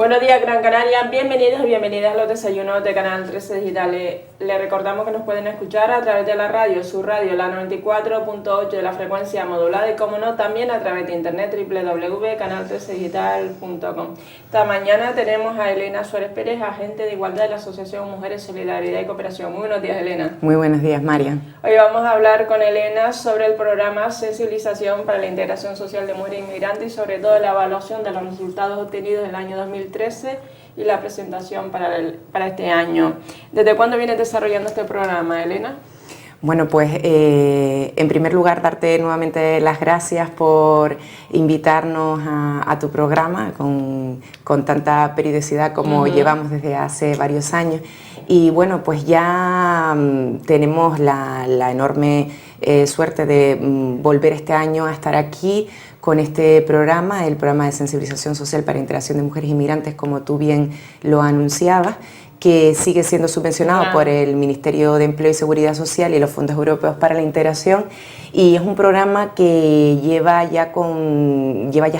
Buenos días, Gran Canaria. Bienvenidos y bienvenidas a los desayunos de Canal 13 Digital. Les recordamos que nos pueden escuchar a través de la radio, su radio, la 94.8 de la frecuencia modulada y, como no, también a través de internet www.canal13digital.com. Esta mañana tenemos a Elena Suárez Pérez, agente de igualdad de la Asociación Mujeres, Solidaridad y Cooperación. Muy buenos días, Elena. Muy buenos días, María. Hoy vamos a hablar con Elena sobre el programa Sensibilización para la Integración Social de Mujeres Inmigrantes y sobre todo la evaluación de los resultados obtenidos en el año 2013 y la presentación para este año. ¿Desde cuándo vienes desarrollando este programa, Elena? Bueno, pues en primer lugar darte nuevamente las gracias por invitarnos a tu programa con tanta periodicidad como llevamos desde hace varios años. Y bueno, pues ya tenemos la enorme suerte de volver este año a estar aquí con este programa, el programa de sensibilización social para integración de mujeres inmigrantes, como tú bien lo anunciabas, que sigue siendo subvencionado por el Ministerio de Empleo y Seguridad Social y los fondos europeos para la integración, y es un programa que lleva ya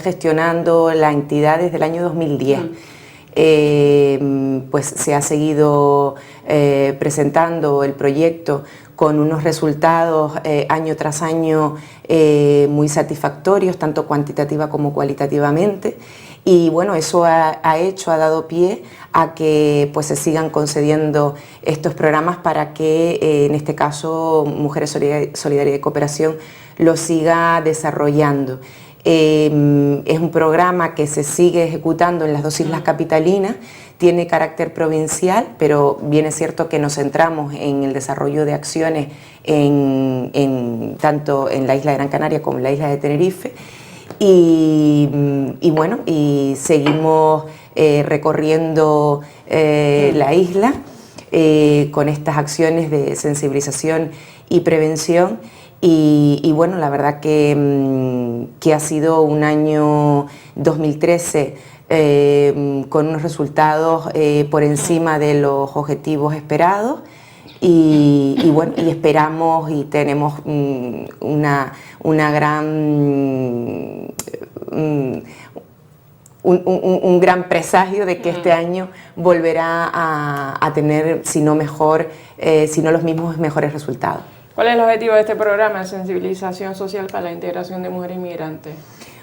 gestionando la entidad desde el año 2010. Pues se ha seguido presentando el proyecto con unos resultados año tras año muy satisfactorios, tanto cuantitativa como cualitativamente, y bueno, eso ha dado pie a que pues se sigan concediendo estos programas para que en este caso Mujeres, Solidaridad y Cooperación lo siga desarrollando. Es un programa que se sigue ejecutando en las dos islas capitalinas, tiene carácter provincial, pero bien es cierto que nos centramos en el desarrollo de acciones tanto en la isla de Gran Canaria como en la isla de Tenerife, y bueno, y seguimos recorriendo la isla con estas acciones de sensibilización y prevención. Y bueno, la verdad que ha sido un año 2013 con unos resultados por encima de los objetivos esperados, y bueno, y esperamos y tenemos una gran un gran presagio de que este año volverá a tener, si no mejor, si no los mismos, mejores resultados. ¿Cuál es el objetivo de este programa de sensibilización social para la integración de mujeres inmigrantes?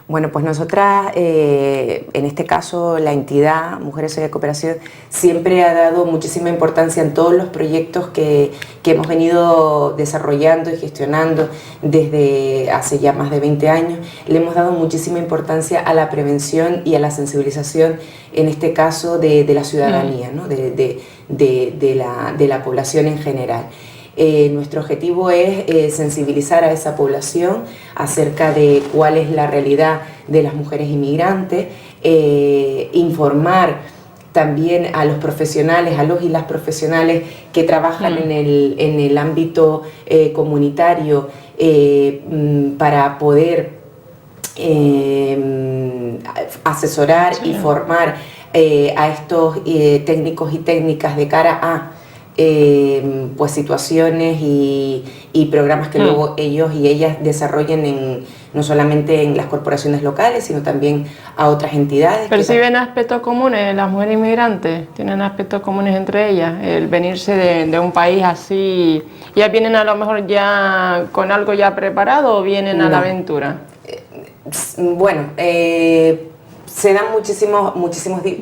Bueno, pues nosotras, en este caso la entidad Mujeres, Solidaridad y Cooperación, siempre ha dado muchísima importancia en todos los proyectos que hemos venido desarrollando y gestionando desde hace ya más de 20 años. Le hemos dado muchísima importancia a la prevención y a la sensibilización, en este caso de la ciudadanía, ¿no? de la población en general. Nuestro objetivo es sensibilizar a esa población acerca de cuál es la realidad de las mujeres inmigrantes, informar también a los profesionales, a los y las profesionales que trabajan en el ámbito comunitario, para poder asesorar y formar a estos técnicos y técnicas de cara a pues situaciones y programas que luego ellos y ellas desarrollen no solamente en las corporaciones locales, sino también a otras entidades. ¿Perciben aspectos comunes las mujeres inmigrantes? ¿Tienen aspectos comunes entre ellas? El venirse de un país así, ¿ya vienen a lo mejor ya con algo ya preparado o vienen a la aventura? Bueno, se dan muchísimos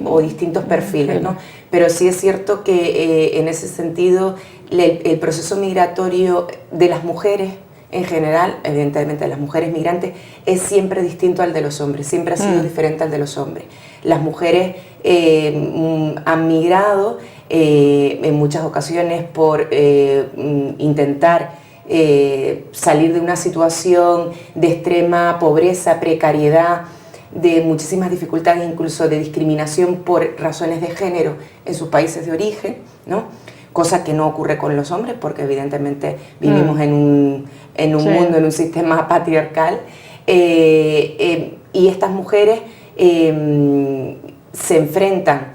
o distintos perfiles, ¿no? Pero sí es cierto que en ese sentido el proceso migratorio de las mujeres en general, evidentemente de las mujeres migrantes, es siempre distinto al de los hombres, siempre ha sido diferente al de los hombres. Las mujeres han migrado en muchas ocasiones por intentar salir de una situación de extrema pobreza, precariedad, de muchísimas dificultades, incluso de discriminación por razones de género en sus países de origen, ¿no? Cosa que no ocurre con los hombres, porque evidentemente vivimos en un mundo, en un sistema patriarcal, y estas mujeres se enfrentan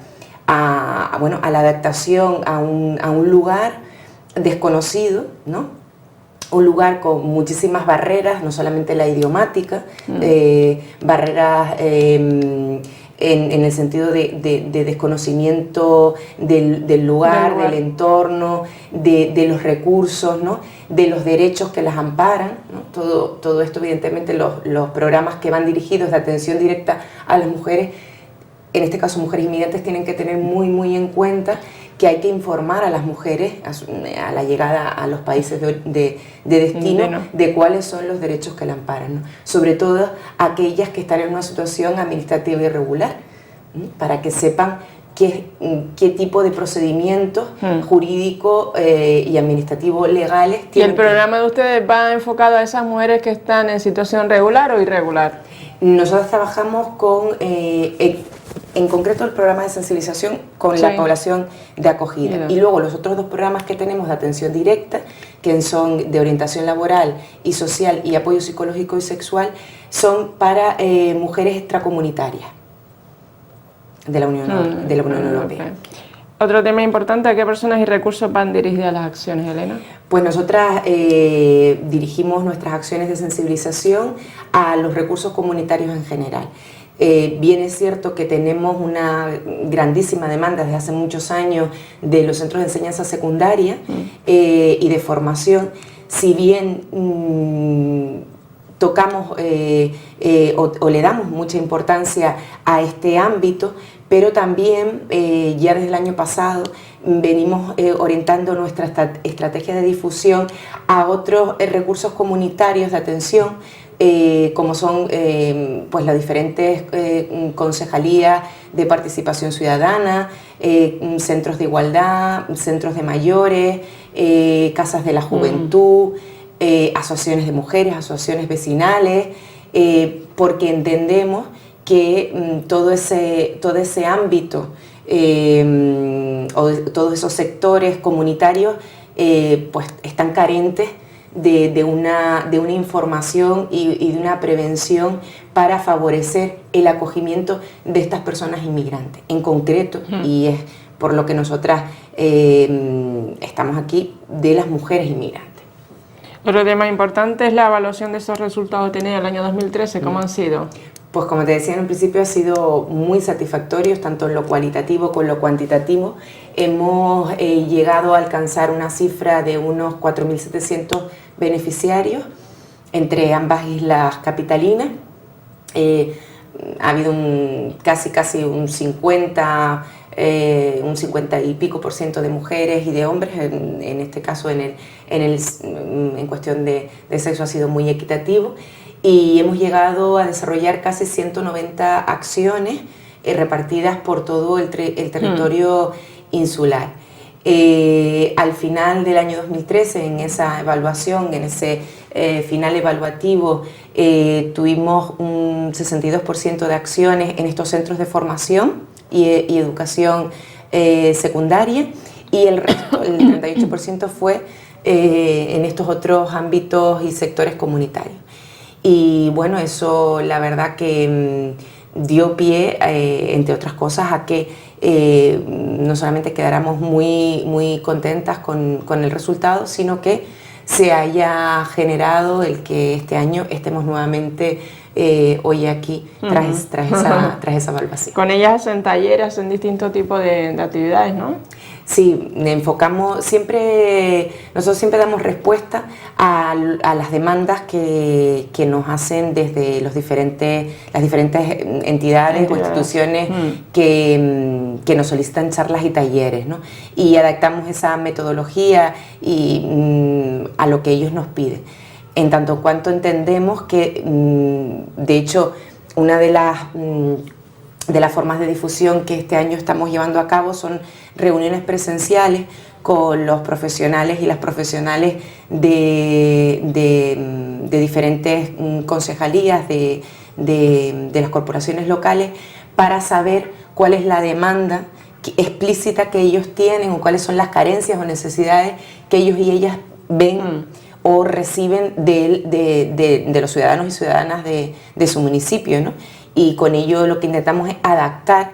a la adaptación a un lugar desconocido, ¿no? Un lugar con muchísimas barreras, no solamente la idiomática, barreras en el sentido de desconocimiento del lugar, del entorno, de los recursos, ¿no? De los derechos que las amparan, ¿no? Todo esto, evidentemente, los programas que van dirigidos de atención directa a las mujeres, en este caso mujeres inmigrantes, tienen que tener muy en cuenta que hay que informar a las mujeres a la llegada a los países de destino de cuáles son los derechos que la amparan, ¿no? Sobre todo aquellas que están en una situación administrativa irregular, ¿no? Para que sepan qué tipo de procedimientos jurídico y administrativo legales ¿Y tienen. el programa de ustedes va enfocado a esas mujeres que están en situación regular o irregular? Nosotros trabajamos con... en concreto el programa de sensibilización con la población de acogida. Y luego los otros dos programas que tenemos de atención directa, que son de orientación laboral y social y apoyo psicológico y sexual, son para mujeres extracomunitarias de la Unión Europea. Otro tema importante, ¿a qué personas y recursos van dirigidas las acciones, Elena? Pues nosotras dirigimos nuestras acciones de sensibilización a los recursos comunitarios en general. Bien es cierto que tenemos una grandísima demanda desde hace muchos años de los centros de enseñanza secundaria y de formación. Si bien tocamos o le damos mucha importancia a este ámbito, pero también ya desde el año pasado venimos orientando nuestra estrategia de difusión a otros recursos comunitarios de atención, como son pues las diferentes concejalías de participación ciudadana, centros de igualdad, centros de mayores, casas de la juventud, asociaciones de mujeres, asociaciones vecinales, porque entendemos que todo ese ámbito o todos esos sectores comunitarios pues están carentes de una información y de una prevención para favorecer el acogimiento de estas personas inmigrantes. En concreto, y es por lo que nosotras estamos aquí, de las mujeres inmigrantes. Otro tema importante es la evaluación de esos resultados obtenidos en el año 2013. ¿Cómo han sido? Pues como te decía en un principio, ha sido muy satisfactorios, tanto en lo cualitativo como en lo cuantitativo. Hemos llegado a alcanzar una cifra de unos 4.700 beneficiarios entre ambas islas capitalinas. Ha habido casi un 50 y pico % de mujeres y de hombres. En este caso, en cuestión de sexo, ha sido muy equitativo. Y hemos llegado a desarrollar casi 190 acciones repartidas por todo el territorio insular. Al final del año 2013, en esa evaluación, en ese final evaluativo, tuvimos un 62% de acciones en estos centros de formación y educación secundaria, y el resto, el 38%, fue en estos otros ámbitos y sectores comunitarios. Y bueno, eso la verdad que dio pie, entre otras cosas, a que no solamente quedáramos muy contentas con el resultado, sino que se haya generado el que este año estemos nuevamente hoy aquí tras esa evaluación. Con ellas hacen talleres, hacen distintos tipos de actividades, ¿no? Sí, nosotros siempre damos respuesta a las demandas que nos hacen desde las diferentes entidades o instituciones que nos solicitan charlas y talleres, ¿no? Y adaptamos esa metodología a lo que ellos nos piden. En tanto cuanto entendemos que, de hecho, una de las formas de difusión que este año estamos llevando a cabo son reuniones presenciales con los profesionales y las profesionales de diferentes concejalías de las corporaciones locales, para saber cuál es la demanda explícita que ellos tienen, o cuáles son las carencias o necesidades que ellos y ellas ven o reciben de los ciudadanos y ciudadanas de su municipio, ¿no? Y con ello lo que intentamos es adaptar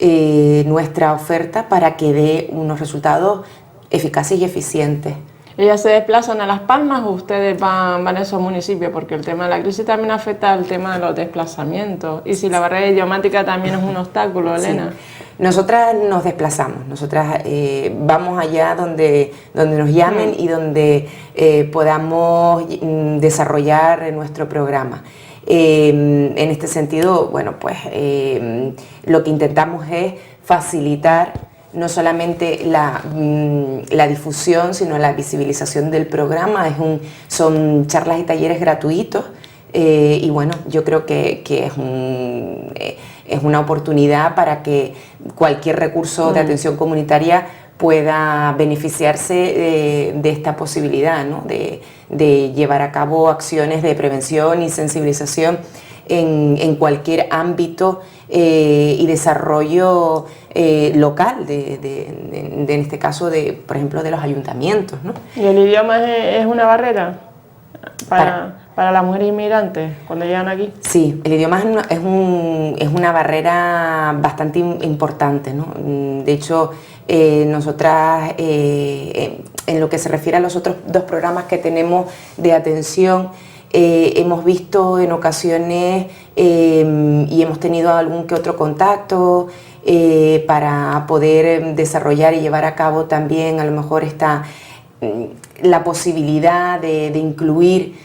nuestra oferta para que dé unos resultados eficaces y eficientes. ¿Ellas se desplazan a Las Palmas o ustedes van a esos municipios? Porque el tema de la crisis también afecta al tema de los desplazamientos. Y si la barrera idiomática también es un obstáculo, Elena. Sí. Nosotras nos desplazamos, nosotras vamos allá donde nos llamen y donde podamos desarrollar nuestro programa. En este sentido, bueno, pues lo que intentamos es facilitar no solamente la difusión, sino la visibilización del programa. Son charlas y talleres gratuitos y bueno, yo creo que es una oportunidad para que cualquier recurso de atención comunitaria pueda beneficiarse de esta posibilidad, ¿no? de llevar a cabo acciones de prevención y sensibilización en cualquier ámbito y desarrollo local, en este caso, por ejemplo, de los ayuntamientos, ¿no? ¿Y el idioma es una barrera para las mujeres inmigrantes cuando llegan aquí? Sí, el idioma es una barrera bastante importante, ¿no? De hecho, nosotras, en lo que se refiere a los otros dos programas que tenemos de atención, hemos visto en ocasiones y hemos tenido algún que otro contacto para poder desarrollar y llevar a cabo también a lo mejor la posibilidad de incluir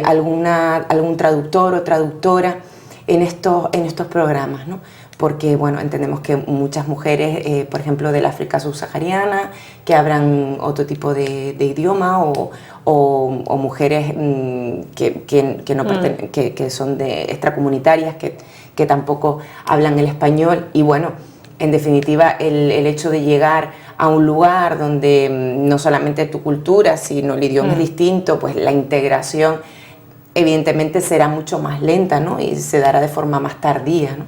algún traductor o traductora en estos programas, ¿no? Porque bueno, entendemos que muchas mujeres, por ejemplo, del África subsahariana, que hablan otro tipo de idioma o mujeres que son extracomunitarias, que tampoco hablan el español. Y bueno, en definitiva, el hecho de llegar a un lugar donde no solamente tu cultura, sino el idioma es distinto, pues la integración evidentemente será mucho más lenta, ¿no? Y se dará de forma más tardía, ¿no?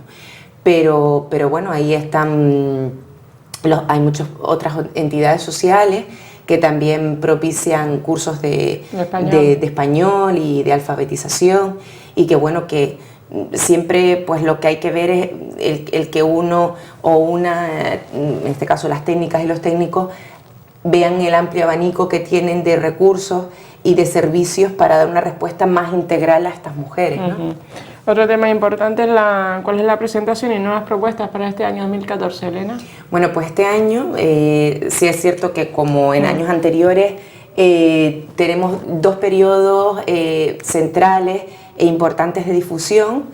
Pero bueno, ahí están, hay muchas otras entidades sociales que también propician cursos de español y de alfabetización, y que bueno, que siempre pues lo que hay que ver es el que uno o una, en este caso las técnicas y los técnicos, vean el amplio abanico que tienen de recursos y de servicios para dar una respuesta más integral a estas mujeres, ¿no? Otro tema importante es cuál es la presentación y nuevas propuestas para este año 2014, Elena. Bueno, pues este año sí es cierto que como en años anteriores tenemos dos periodos centrales e importantes de difusión,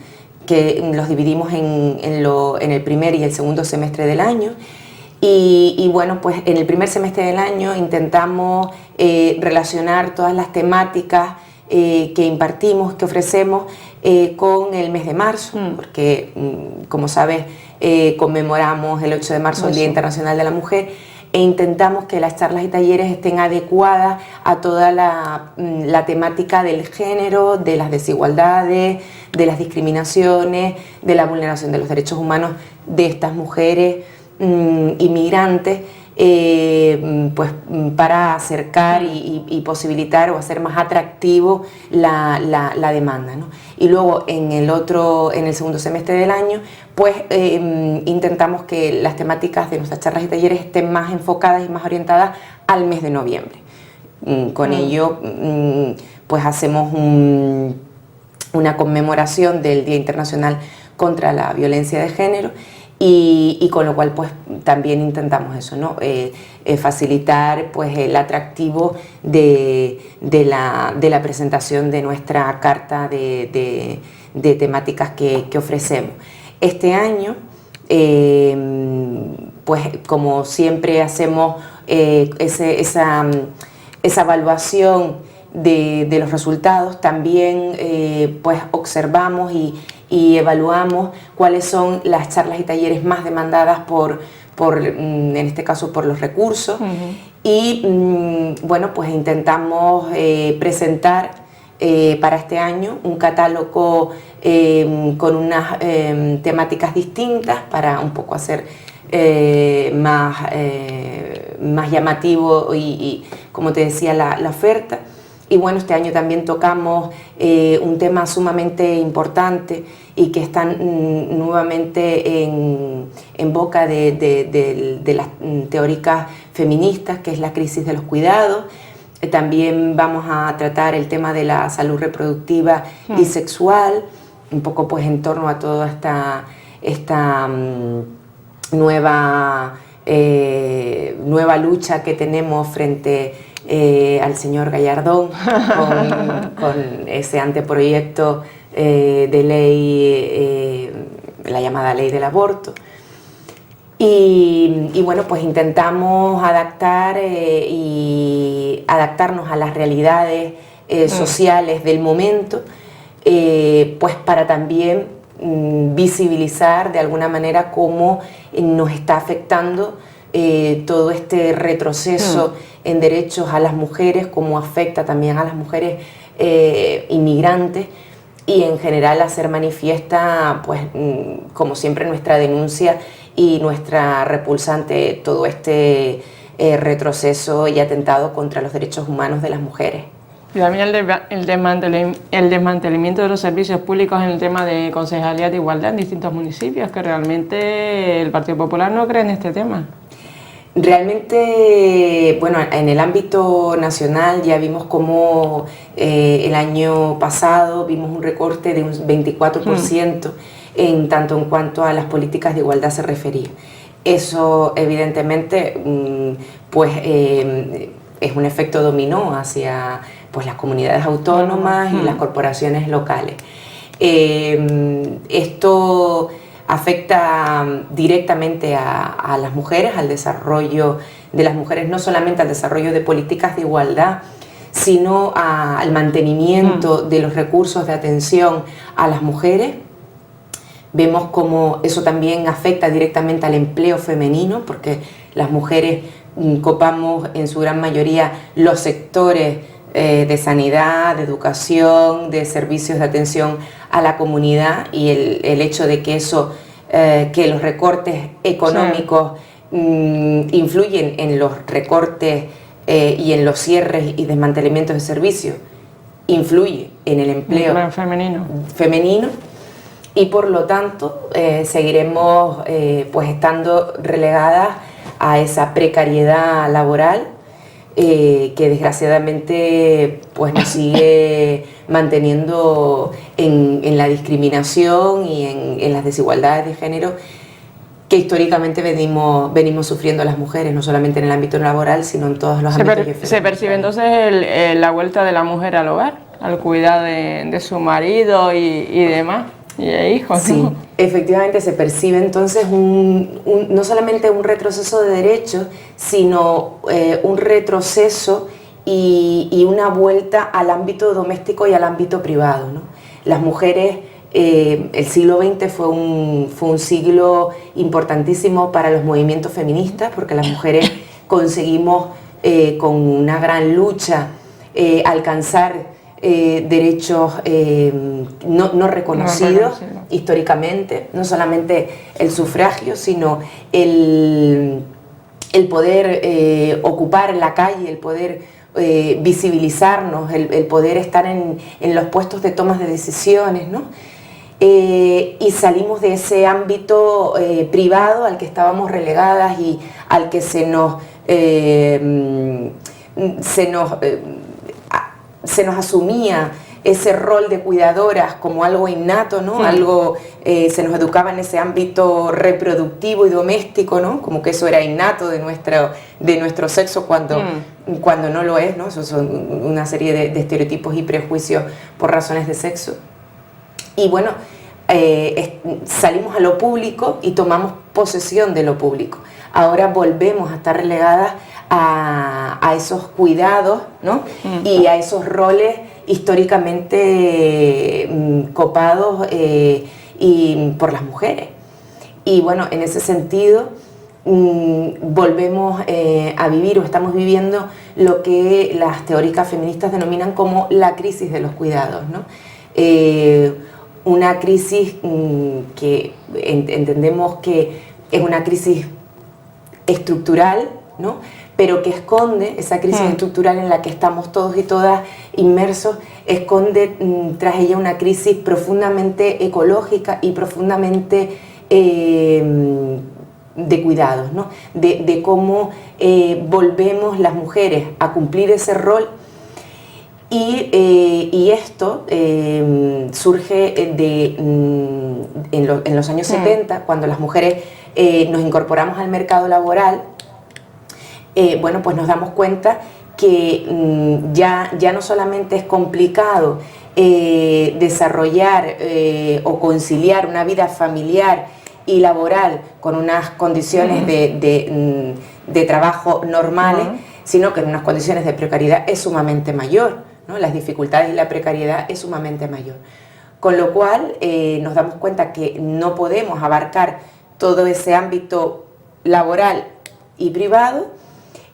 que los dividimos en el primer y el segundo semestre del año. Y bueno, pues en el primer semestre del año intentamos relacionar todas las temáticas que impartimos, que ofrecemos con el mes de marzo, porque como sabes conmemoramos el 8 de marzo, el Día Internacional de la Mujer, e intentamos que las charlas y talleres estén adecuadas a toda la temática del género, de las desigualdades, de las discriminaciones, de la vulneración de los derechos humanos de estas mujeres inmigrantes, pues para acercar y posibilitar o hacer más atractivo la demanda, ¿no? Y luego en el segundo semestre del año, pues intentamos que las temáticas de nuestras charlas y talleres estén más enfocadas y más orientadas al mes de noviembre. Con ello, pues hacemos una conmemoración del Día Internacional contra la Violencia de Género. Y con lo cual pues también intentamos eso, ¿no? Facilitar pues el atractivo de la presentación de nuestra carta de temáticas que ofrecemos. Este año pues como siempre hacemos esa evaluación de los resultados, también pues observamos y evaluamos cuáles son las charlas y talleres más demandadas en este caso por los recursos, y bueno, pues intentamos presentar para este año un catálogo con unas temáticas distintas para un poco hacer más llamativo y como te decía, la oferta. Y bueno, este año también tocamos un tema sumamente importante y que está nuevamente en boca de las teóricas feministas, que es la crisis de los cuidados, También vamos a tratar el tema de la salud reproductiva y sexual, un poco pues en torno a toda esta nueva lucha que tenemos frente al señor Gallardón con ese anteproyecto de ley, la llamada ley del aborto. Y bueno, pues intentamos adaptarnos a las realidades sociales del momento, pues para también visibilizar de alguna manera cómo nos está afectando todo este retroceso en derechos a las mujeres, cómo afecta también a las mujeres inmigrantes, y en general hacer manifiesta, pues como siempre, nuestra denuncia y nuestra repulsa ante todo este retroceso y atentado contra los derechos humanos de las mujeres. Y también el desmantelamiento de los servicios públicos en el tema de concejalías de igualdad en distintos municipios, que realmente el Partido Popular no cree en este tema. Realmente, bueno, en el ámbito nacional ya vimos cómo el año pasado vimos un recorte de un 24% en tanto en cuanto a las políticas de igualdad se refería. Eso evidentemente pues es un efecto dominó hacia pues las comunidades autónomas y las corporaciones locales. Esto afecta directamente a las mujeres, al desarrollo de las mujeres, no solamente al desarrollo de políticas de igualdad, sino al mantenimiento de los recursos de atención a las mujeres. Vemos cómo eso también afecta directamente al empleo femenino, porque las mujeres copamos en su gran mayoría los sectores de sanidad, de educación, de servicios de atención a la comunidad, y el hecho de que eso, que los recortes económicos influyen en los recortes y en los cierres y desmantelamientos de servicios, influye en el empleo femenino, y por lo tanto seguiremos pues estando relegadas a esa precariedad laboral que desgraciadamente pues nos sigue manteniendo en la discriminación y en las desigualdades de género que históricamente venimos sufriendo las mujeres, no solamente en el ámbito laboral, sino en todos los ámbitos. ¿Se percibe entonces la vuelta de la mujer al hogar, al cuidado de su marido y demás? Y de hijos, sí, ¿no? Efectivamente se percibe entonces no solamente un retroceso de derechos, sino un retroceso y una vuelta al ámbito doméstico y al ámbito privado, ¿no? Las mujeres, el siglo XX fue un siglo importantísimo para los movimientos feministas, porque las mujeres conseguimos con una gran lucha alcanzar derechos no reconocidos históricamente, no solamente el sufragio, sino el poder ocupar la calle, el poder visibilizarnos, el poder estar en los puestos de tomas de decisiones, ¿no? Y salimos de ese ámbito privado al que estábamos relegadas y al que se nos asumía ese rol de cuidadoras como algo innato, ¿no? Algo, se nos educaba en ese ámbito reproductivo y doméstico, ¿no? Como que eso era innato de nuestro sexo cuando no lo es, ¿no? Eso son una serie de estereotipos y prejuicios por razones de sexo. Y bueno, salimos a lo público y tomamos posesión de lo público. Ahora volvemos a estar relegadas a esos cuidados, ¿no? Y a esos roles históricamente copados y por las mujeres. Y bueno, en ese sentido volvemos a vivir o estamos viviendo lo que las teóricas feministas denominan como la crisis de los cuidados, ¿no? Una crisis que entendemos que es una crisis estructural, ¿no? Pero que esconde, esa crisis estructural en la que estamos todos y todas inmersos, esconde tras ella una crisis profundamente ecológica y profundamente de cuidados, ¿no? De cómo volvemos las mujeres a cumplir ese rol Y esto surge en los años 70, cuando las mujeres nos incorporamos al mercado laboral. Bueno, pues nos damos cuenta que ya no solamente es complicado desarrollar o conciliar una vida familiar y laboral con unas condiciones de trabajo normales, sino que en unas condiciones de precariedad es sumamente mayor, ¿no? Las dificultades y la precariedad es sumamente mayor. Con lo cual nos damos cuenta que no podemos abarcar todo ese ámbito laboral y privado.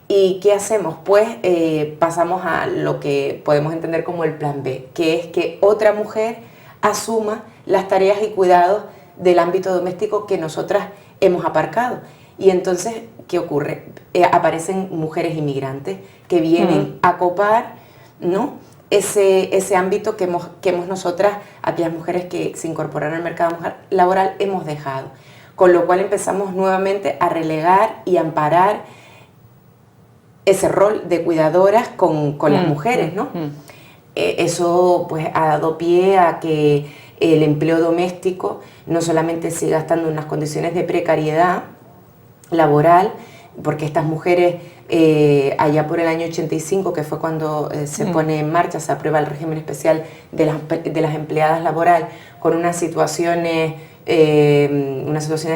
¿Y qué hacemos? Pues pasamos a lo que podemos entender como el plan B, que es que otra mujer asuma las tareas y cuidados del ámbito doméstico que nosotras hemos aparcado. Y entonces, ¿qué ocurre? Aparecen mujeres inmigrantes que vienen a copar, ¿no?, ese ámbito que hemos nosotras, aquellas mujeres que se incorporaron al mercado laboral, hemos dejado. Con lo cual empezamos nuevamente a relegar y amparar ese rol de cuidadoras con las mujeres, ¿no? Eso pues ha dado pie a que el empleo doméstico no solamente siga estando en unas condiciones de precariedad laboral, porque estas mujeres allá por el año 85, que fue cuando se pone en marcha, se aprueba el régimen especial de las empleadas laborales, con unas situaciones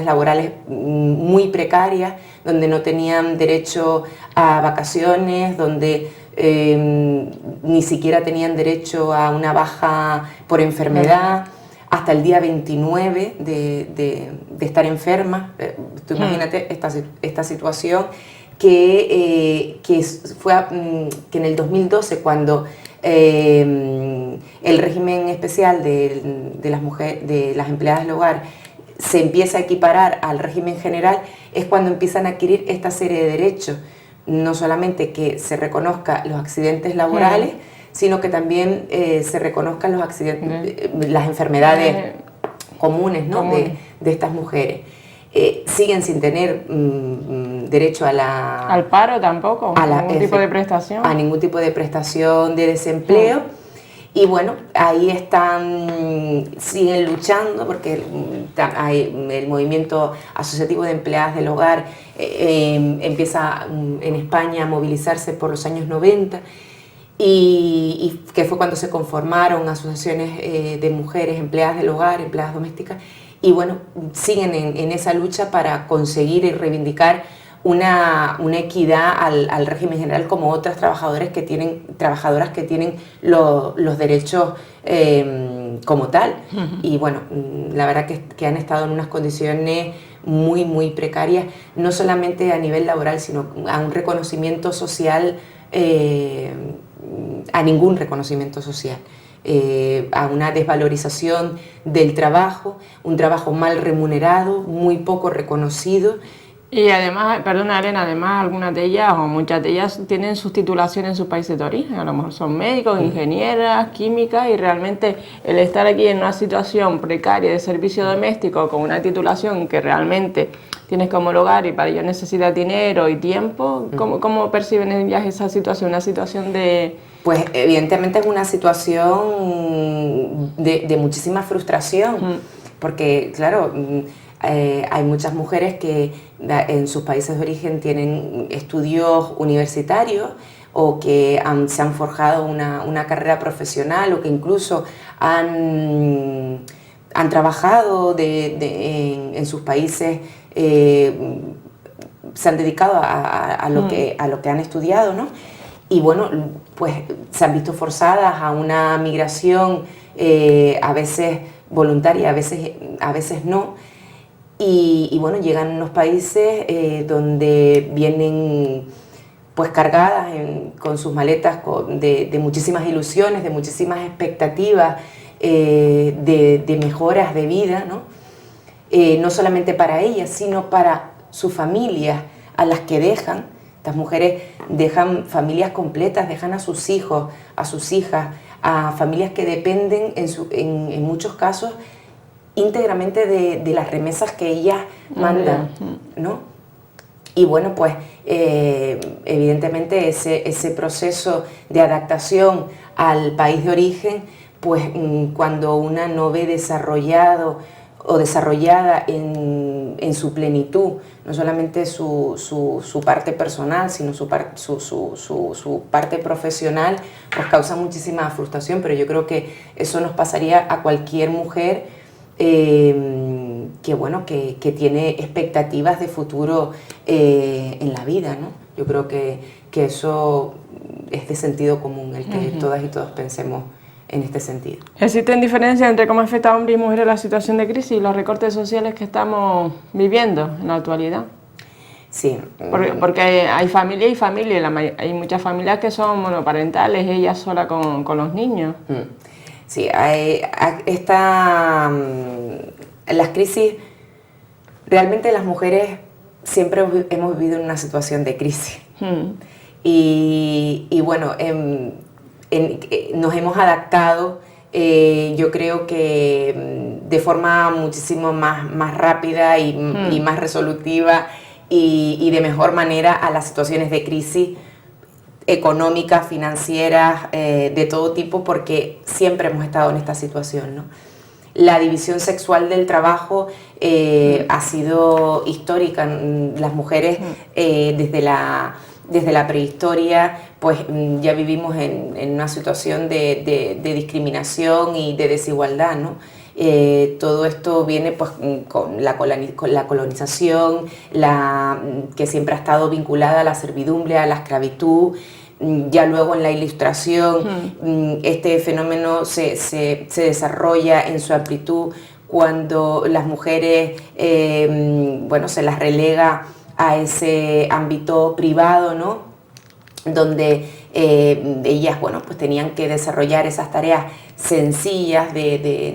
laborales muy precarias, donde no tenían derecho a vacaciones, donde ni siquiera tenían derecho a una baja por enfermedad, hasta el día 29 de estar enferma. Tú imagínate esta situación que en el 2012, cuando el régimen especial de las empleadas del hogar se empieza a equiparar al régimen general, es cuando empiezan a adquirir esta serie de derechos. No solamente que se reconozca los accidentes laborales, sino que también se reconozcan los accidentes, las enfermedades comunes, ¿no?, de estas mujeres. Siguen sin tener derecho al paro tampoco, a ningún tipo de prestación. A ningún tipo de prestación de desempleo. Y bueno, ahí siguen luchando, porque hay el movimiento asociativo de empleadas del hogar empieza en España a movilizarse por los años 90, y que fue cuando se conformaron asociaciones de mujeres empleadas del hogar, empleadas domésticas, y bueno, siguen en esa lucha para conseguir y reivindicar una equidad al régimen general, como otras trabajadoras que tienen los derechos como tal. Y bueno, la verdad que han estado en unas condiciones muy, muy precarias, no solamente a nivel laboral, sino a un reconocimiento social, a ningún reconocimiento social. A una desvalorización del trabajo, un trabajo mal remunerado, muy poco reconocido. Y además, perdona Elena, además algunas de ellas o muchas de ellas tienen sus titulaciones en sus países de origen, a lo mejor son médicos, ingenieras, químicas, y realmente el estar aquí en una situación precaria de servicio doméstico con una titulación que realmente tienes que homologar y para ello necesitas dinero y tiempo, ¿cómo perciben ellas esa situación? Una situación de... Pues evidentemente es una situación de muchísima frustración, porque claro, hay muchas mujeres que en sus países de origen tienen estudios universitarios o que se han forjado una carrera profesional, o que incluso han trabajado en sus países, se han dedicado a lo que han estudiado, ¿no? Y bueno, pues se han visto forzadas a una migración a veces voluntaria, a veces no. Y bueno, llegan a unos países donde vienen pues cargadas con sus maletas de muchísimas ilusiones, de muchísimas expectativas, de mejoras de vida, ¿no? No solamente para ellas, sino para sus familias, a las que dejan. Estas mujeres dejan familias completas, dejan a sus hijos, a sus hijas, a familias que dependen en muchos casos íntegramente de las remesas que ellas mandan, ¿no? Y bueno, pues evidentemente ese proceso de adaptación al país de origen, pues cuando una no ve desarrollado o desarrollada en su plenitud, no solamente su parte personal, sino su parte profesional, pues causa muchísima frustración, pero yo creo que eso nos pasaría a cualquier mujer que, bueno, que tiene expectativas de futuro en la vida, ¿no? Yo creo que eso es de sentido común, el que todas y todos pensemos en este sentido. ¿Existen diferencias entre cómo afecta a hombres y mujeres la situación de crisis y los recortes sociales que estamos viviendo en la actualidad? Sí. Porque hay familia y familia, hay muchas familias que son monoparentales, ella sola con los niños. Sí, las crisis, realmente las mujeres siempre hemos vivido en una situación de crisis. Y bueno, nos hemos adaptado, yo creo que de forma muchísimo más rápida y más resolutiva y de mejor manera a las situaciones de crisis económicas, financieras, de todo tipo, porque siempre hemos estado en esta situación, ¿no? La división sexual del trabajo ha sido histórica. Las mujeres desde la prehistoria pues ya vivimos en una situación de discriminación y de desigualdad, ¿no? Todo esto viene pues con la colonización, que siempre ha estado vinculada a la servidumbre, a la esclavitud. Ya luego en la Ilustración este fenómeno se desarrolla en su amplitud cuando las mujeres bueno, se las relega a ese ámbito privado, ¿no? Donde ellas, bueno, pues tenían que desarrollar esas tareas sencillas de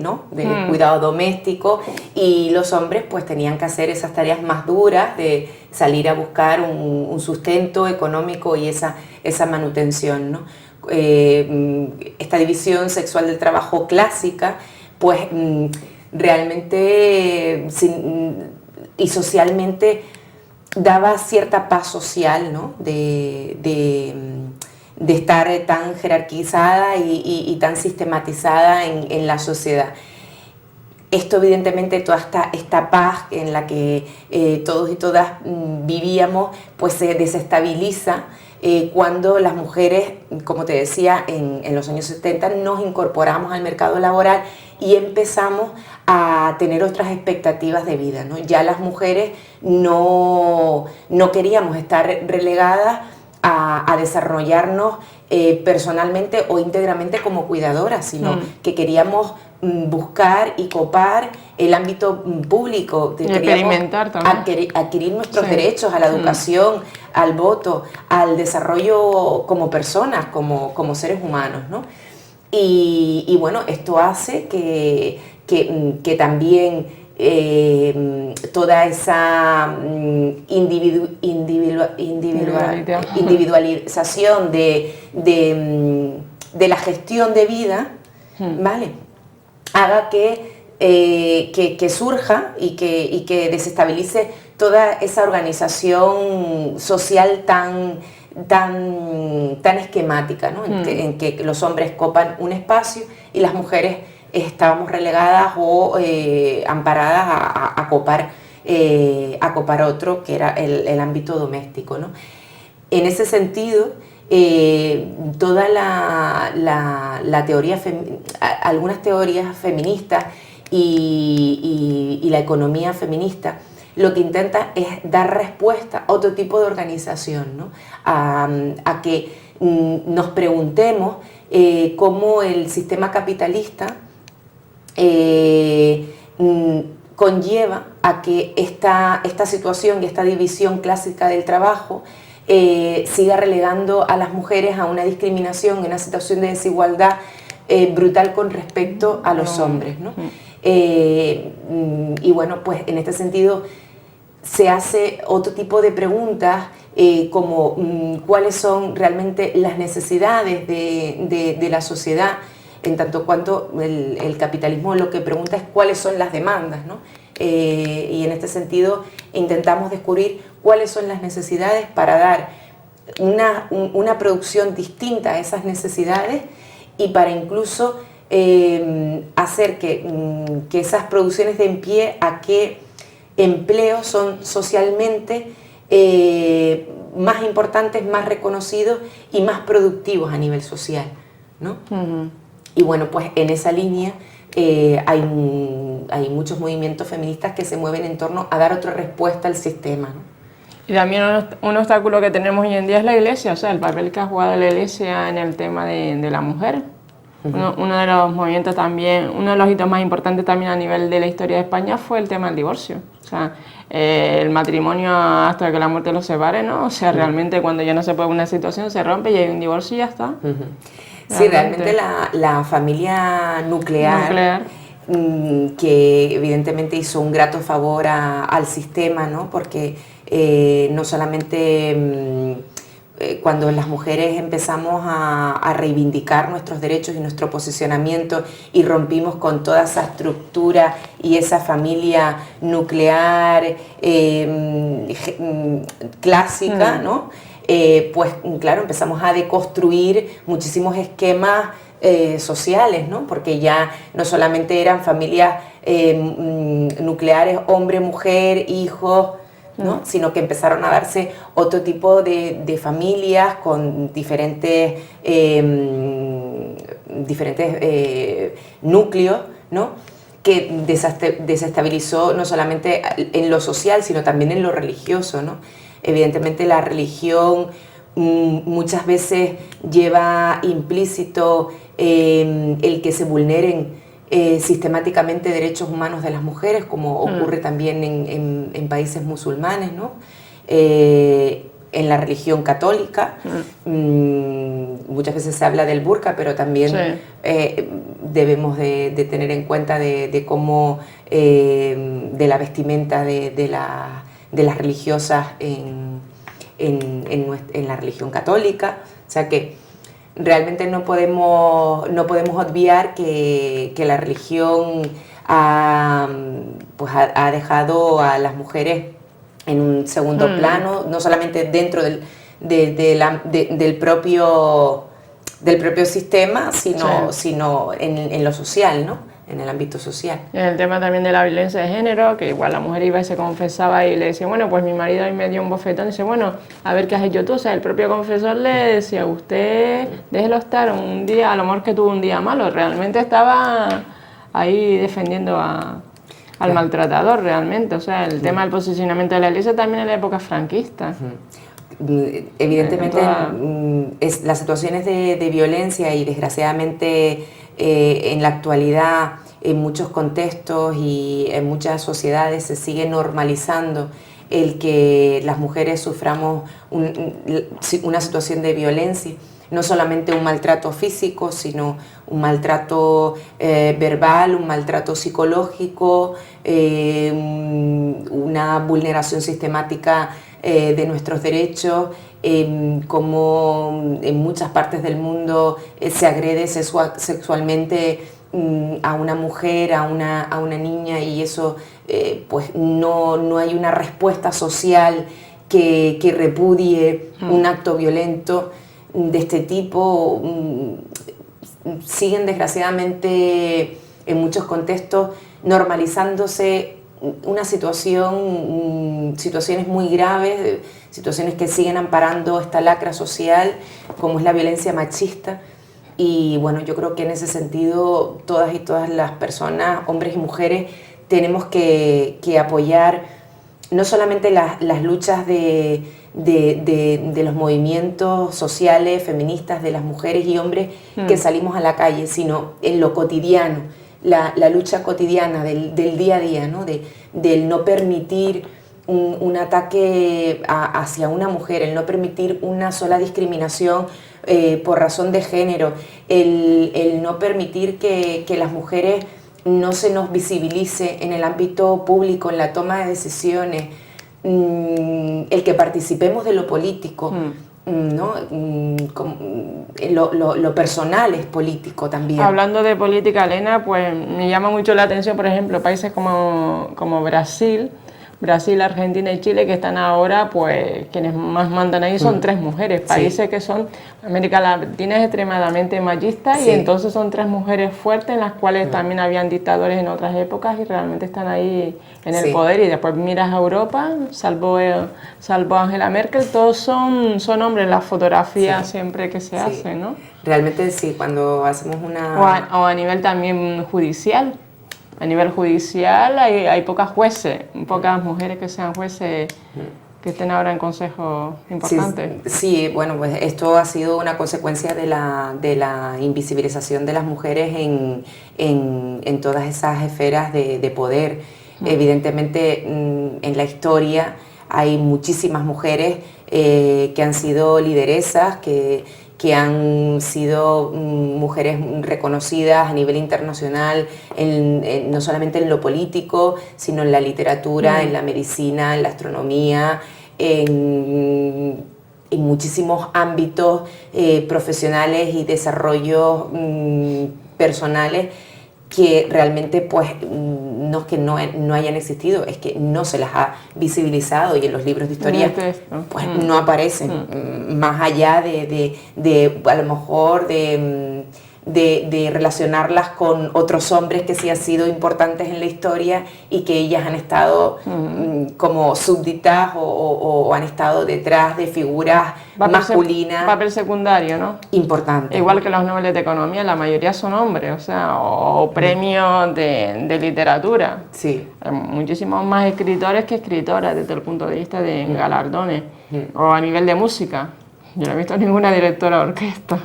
cuidado doméstico, y los hombres pues tenían que hacer esas tareas más duras de salir a buscar un sustento económico y esa manutención, ¿no? Esta división sexual del trabajo clásica pues realmente y socialmente daba cierta paz social, ¿no? de estar tan jerarquizada y tan sistematizada en la sociedad. Esto evidentemente, toda esta paz en la que todos y todas vivíamos, pues se desestabiliza cuando las mujeres, como te decía, en los años 70 nos incorporamos al mercado laboral y empezamos a tener otras expectativas de vida, ¿no? Ya las mujeres no queríamos estar relegadas a desarrollarnos personalmente o íntegramente como cuidadoras, sino que queríamos buscar y copar el ámbito público, experimentar también, adquirir nuestros derechos a la educación, al voto, al desarrollo como personas, como seres humanos, ¿no? Y bueno, esto hace que también toda esa individualización de la gestión de vida, ¿vale?, haga que surja y que desestabilice toda esa organización social tan esquemática, ¿no? En que los hombres copan un espacio y las mujeres estábamos relegadas o amparadas a copar otro, que era el ámbito doméstico, ¿no? En ese sentido, toda la teoría, algunas teorías feministas y la economía feminista lo que intenta es dar respuesta a otro tipo de organización, ¿no? A que nos preguntemos cómo el sistema capitalista conlleva a que esta situación y esta división clásica del trabajo siga relegando a las mujeres a una discriminación, a una situación de desigualdad brutal con respecto a los hombres, ¿no? Y bueno, pues en este sentido se hace otro tipo de preguntas como cuáles son realmente las necesidades de la sociedad, en tanto cuanto el capitalismo lo que pregunta es cuáles son las demandas, ¿no? Y en este sentido intentamos descubrir cuáles son las necesidades para dar una producción distinta a esas necesidades y para incluso hacer que esas producciones den pie a que empleos son socialmente más importantes, más reconocidos y más productivos a nivel social, ¿no? Y bueno, pues en esa línea hay muchos movimientos feministas que se mueven en torno a dar otra respuesta al sistema, ¿no? Y también un obstáculo que tenemos hoy en día es la Iglesia, o sea, el papel que ha jugado la Iglesia en el tema de la mujer. Uno de los movimientos también, uno de los hitos más importantes también a nivel de la historia de España fue el tema del divorcio. O sea, el matrimonio hasta que la muerte los separe, ¿no? O sea, realmente cuando ya no se puede una situación se rompe y hay un divorcio y ya está. Sí, realmente la familia nuclear. Que evidentemente hizo un grato favor al sistema, ¿no? Porque no solamente cuando las mujeres empezamos a reivindicar nuestros derechos y nuestro posicionamiento y rompimos con toda esa estructura y esa familia nuclear clásica, ¿no? Pues claro, empezamos a deconstruir muchísimos esquemas sociales, ¿no? Porque ya no solamente eran familias nucleares, hombre, mujer, hijos, ¿no? Sino que empezaron a darse otro tipo de familias con diferentes núcleos, ¿no? Que desestabilizó no solamente en lo social, sino también en lo religioso, ¿no? Evidentemente la religión muchas veces lleva implícito el que se vulneren sistemáticamente derechos humanos de las mujeres, como ocurre también en países musulmanes, ¿no? En la religión católica muchas veces se habla del burka, pero también debemos de tener en cuenta de cómo de la vestimenta de las religiosas en la religión católica. O sea que realmente no podemos obviar que la religión ha dejado a las mujeres en un segundo plano, no solamente dentro del propio sistema, sino en lo social, ¿no? En el ámbito social. En el tema también de la violencia de género, que igual la mujer iba y se confesaba y le decía, bueno, pues mi marido ahí me dio un bofetón, y dice, bueno, a ver qué has hecho tú. O sea, el propio confesor le decía, usted déjelo estar un día, a lo mejor que tuvo un día malo, realmente estaba ahí defendiendo al maltratador realmente. O sea, el tema del posicionamiento de la Iglesia también en la época franquista. Evidentemente las situaciones de violencia y desgraciadamente en la actualidad en muchos contextos y en muchas sociedades se sigue normalizando el que las mujeres suframos una situación de violencia, no solamente un maltrato físico, sino un maltrato verbal, un maltrato psicológico, una vulneración sistemática de nuestros derechos, como en muchas partes del mundo se agrede sexualmente a una mujer, a una niña, y eso pues no hay una respuesta social que repudie un acto violento de este tipo. Siguen desgraciadamente en muchos contextos normalizándose situaciones muy graves, situaciones que siguen amparando esta lacra social como es la violencia machista. Y bueno, yo creo que en ese sentido todas las personas, hombres y mujeres, tenemos que apoyar no solamente las luchas de los movimientos sociales, feministas, de las mujeres y hombres que salimos a la calle, sino en lo cotidiano, la lucha cotidiana del día a día, ¿no? Del no permitir un ataque hacia una mujer, el no permitir una sola discriminación por razón de género, el no permitir que las mujeres no se nos visibilice en el ámbito público, en la toma de decisiones, el que participemos de lo político, ¿no? Lo personal es político también. Hablando de política, Elena, pues me llama mucho la atención, por ejemplo, países como Brasil, Argentina y Chile, que están ahora, pues quienes más mandan ahí son 3 mujeres. Países que son, América Latina es extremadamente machista, y entonces son 3 mujeres fuertes, en las cuales también habían dictadores en otras épocas y realmente están ahí en el poder. Y después miras a Europa, salvo Angela Merkel, todos son hombres en las fotografías siempre que se hacen, ¿no? Realmente sí, cuando hacemos una... O a nivel también judicial. A nivel judicial hay pocas jueces, pocas mujeres que sean jueces que estén ahora en consejos importantes. Sí, bueno, pues esto ha sido una consecuencia de la invisibilización de las mujeres en todas esas esferas de poder. Evidentemente, en la historia hay muchísimas mujeres que han sido lideresas, que han sido mujeres reconocidas a nivel internacional, no solamente en lo político, sino en la literatura, en la medicina, en la astronomía, en muchísimos ámbitos profesionales y desarrollos personales, que realmente pues no es que no hayan existido, es que no se las ha visibilizado, y en los libros de historia pues no aparecen, más allá de a lo mejor de relacionarlas con otros hombres que sí han sido importantes en la historia y que ellas han estado como súbditas o han estado detrás de figuras masculinas. Papel secundario, ¿no? Importante. Igual que los Nobel de Economía, la mayoría son hombres, o sea, o premios de literatura. Sí. Hay muchísimos más escritores que escritoras desde el punto de vista de galardones, o a nivel de música. Yo no he visto ninguna directora de orquesta.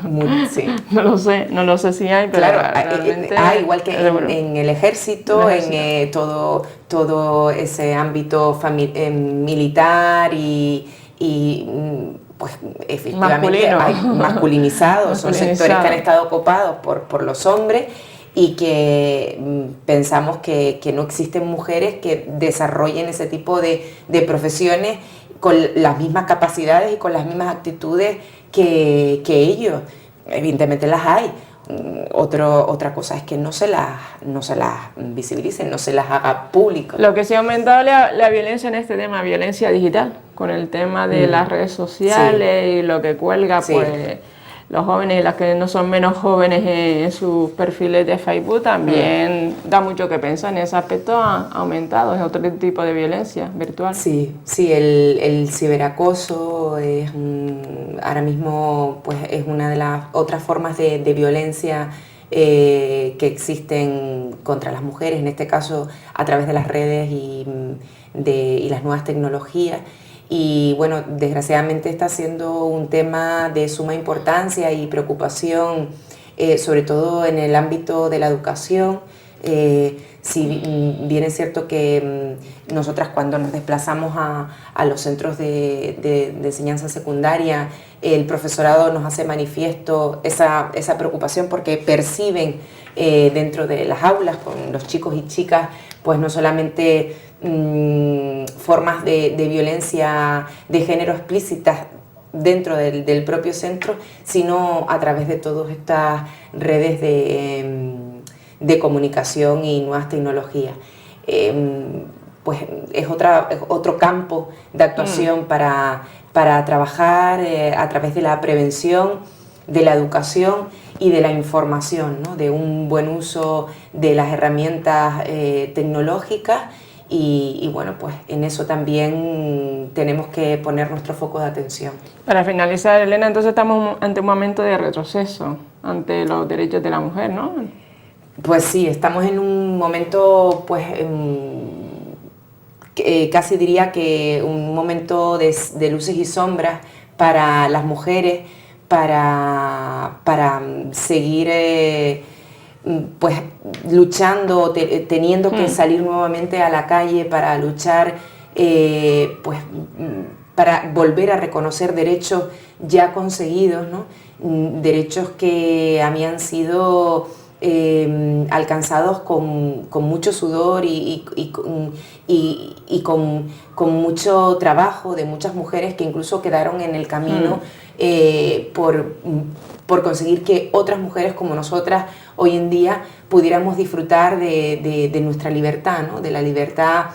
Sí. No lo sé si hay, pero claro, realmente... igual que en el ejército, en todo ese ámbito militar y pues efectivamente hay masculinizados, son sectores que han estado ocupados por los hombres, y que pensamos que no existen mujeres que desarrollen ese tipo de profesiones con las mismas capacidades y con las mismas actitudes que ellos. Evidentemente las hay. Otra cosa es que no se las visibilicen, no se las haga públicas. Lo que sí ha aumentado la violencia en este tema, violencia digital, con el tema de las redes sociales y lo que cuelga, pues los jóvenes y las que no son menos jóvenes en sus perfiles de Facebook, también da mucho que pensar. En ese aspecto ha aumentado, es otro tipo de violencia virtual. Sí, el ciberacoso es ahora mismo pues es una de las otras formas de violencia que existen contra las mujeres, en este caso a través de las redes y las nuevas tecnologías. Y bueno, desgraciadamente está siendo un tema de suma importancia y preocupación, sobre todo en el ámbito de la educación. Si bien es cierto que nosotras, cuando nos desplazamos a los centros de enseñanza secundaria, el profesorado nos hace manifiesto esa preocupación, porque perciben dentro de las aulas con los chicos y chicas, pues no solamente formas de violencia de género explícitas dentro del propio centro, sino a través de todas estas redes de comunicación y nuevas tecnologías. Pues es otro campo de actuación para trabajar a través de la prevención, de la educación y de la información, ¿no? De un buen uso de las herramientas tecnológicas. Y bueno, pues en eso también tenemos que poner nuestro foco de atención. Para finalizar, Elena, entonces estamos ante un momento de retroceso ante los derechos de la mujer, ¿no? Pues sí, estamos en un momento, pues casi diría que un momento de luces y sombras para las mujeres, para seguir pues luchando, teniendo que salir nuevamente a la calle para luchar, pues para volver a reconocer derechos ya conseguidos, ¿no? Derechos que habían sido alcanzados con mucho sudor y con mucho trabajo de muchas mujeres que incluso quedaron en el camino por conseguir que otras mujeres como nosotras hoy en día pudiéramos disfrutar de nuestra libertad, ¿no? De la libertad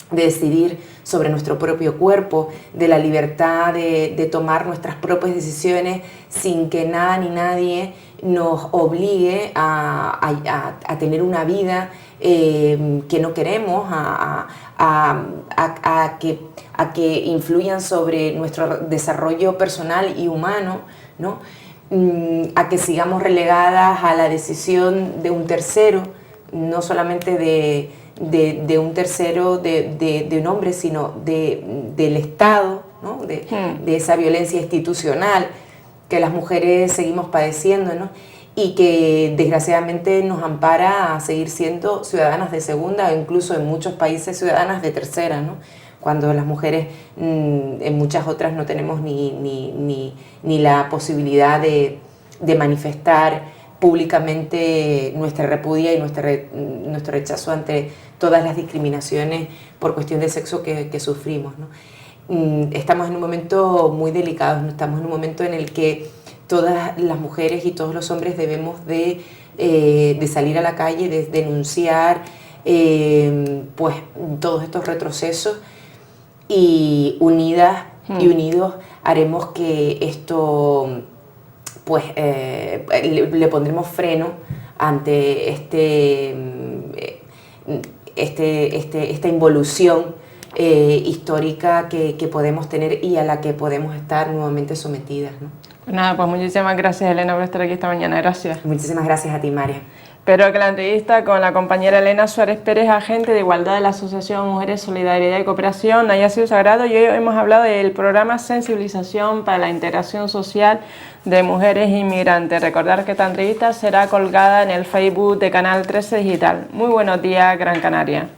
de decidir sobre nuestro propio cuerpo, de la libertad de tomar nuestras propias decisiones sin que nada ni nadie nos obligue a tener una vida que no queremos, a que influyan sobre nuestro desarrollo personal y humano, ¿no? A que sigamos relegadas a la decisión de un tercero, no solamente de un tercero, de un hombre, sino del Estado, ¿no? De esa violencia institucional que las mujeres seguimos padeciendo, ¿no? Y que desgraciadamente nos ampara a seguir siendo ciudadanas de segunda o incluso en muchos países ciudadanas de tercera, ¿no? Cuando las mujeres en muchas otras no tenemos ni la posibilidad de manifestar públicamente nuestra repudia y nuestro rechazo ante todas las discriminaciones por cuestión de sexo que sufrimos, ¿no? Estamos en un momento muy delicado, ¿no? Estamos en un momento en el que todas las mujeres y todos los hombres debemos de salir a la calle, de denunciar pues todos estos retrocesos, y unidas y unidos haremos que esto, pues le pondremos freno ante esta involución histórica que podemos tener y a la que podemos estar nuevamente sometidas, ¿no? Pues nada, pues muchísimas gracias, Elena, por estar aquí esta mañana. Gracias. Muchísimas gracias a ti, María. Espero que la entrevista con la compañera Elena Suárez Pérez, agente de igualdad de la Asociación Mujeres, Solidaridad y Cooperación, haya sido sagrado. Y hoy hemos hablado del programa Sensibilización para la Integración Social de Mujeres Inmigrantes. Recordar que esta entrevista será colgada en el Facebook de Canal 13 Digital. Muy buenos días, Gran Canaria.